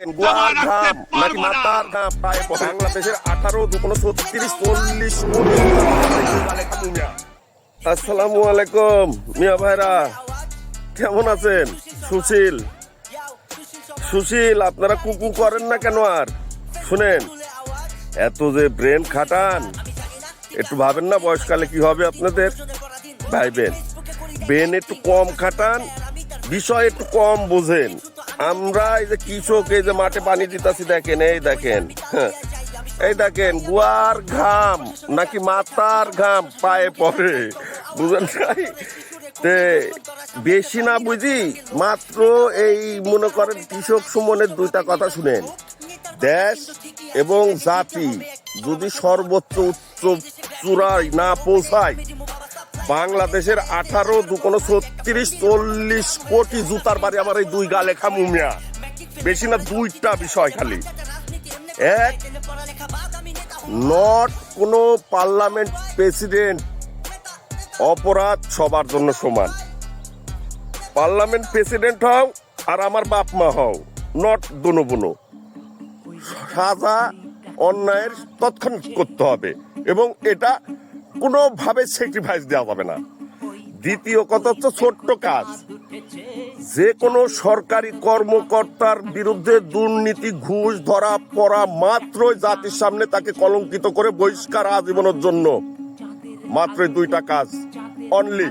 গোয়ার ঘাম নাকি মাতার ঘাম পায়ে পড়ে বাংলাদেশের 18 দুকোনো 36 40 কোটি। আসসালামু আলাইকুম মিয়া ভাইরা, কেমন আছেন? সুশীল আপনারা কুকু করেন না কেন? আর শুনেন, এত যে ব্রেন খাটান, একটু ভাবেন না বয়সকালে কি হবে আপনাদের? ভাইবেন, ব্রেন একটু কম খাটান, বিষয় একটু কম বোঝেন। আমরা এই যে কৃষক, এই যে মাঠে পানি দিতেছি, দেখেন এই দেখেন গুয়ার ঘাম নাকি মাথার ঘাম পায়ে পড়ে, বুঝেন নাই? বেশি না বুঝি, মাত্র এই মনে করেন কৃষক সুমনের দুইটা কথা শুনেন। দেশ এবং জাতি যদি সর্বোচ্চ উচ্চ চূড়ায় না পৌঁছায়, বাংলাদেশের 18 দুকোনো 36 40 কোটি জুতার বাড়ি আমার এই দুই গালে খামু মিয়া। বেশি না, দুইটা বিষয় খালি। এক, নট কোনো পার্লামেন্ট প্রেসিডেন্ট অপরাধ সবার জন্য সমান। পার্লামেন্ট প্রেসিডেন্ট হও আর আমার বাপ মা হও, নট দুনো বুনো, সাজা অন্যায়ের তৎক্ষণাৎ করতে হবে এবং এটা কোনোভাবে স্যাক্রিফাইস দেওয়া যাবে না। দ্বিতীয় কথা হচ্ছে ছোট্ট কাজ, যে কোনো সরকারি কর্মকর্তার বিরুদ্ধে দুর্নীতি ঘুষ ধরা পড়া মাত্রই জাতির সামনে তাকে কলঙ্কিত করে বহিষ্কার আজীবনের জন্য। মাত্র দুইটা কাজ অনলি।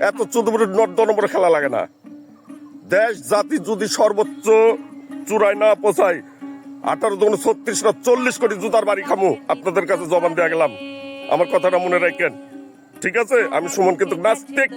এত 14 নম্বরে খেলা লাগে না। দেশ জাতি যদি সর্বোচ্চ চূড়ায় না পৌঁছায়, 18 দুগুণ 36 না 40 কোটি জুতার বাড়ি খামু। আপনাদের কাছে জবান দিয়ে গেলাম, আমার কথাটা মনে রাখেন, ঠিক আছে? আমি সুমন কিন্তু নাস্তিক।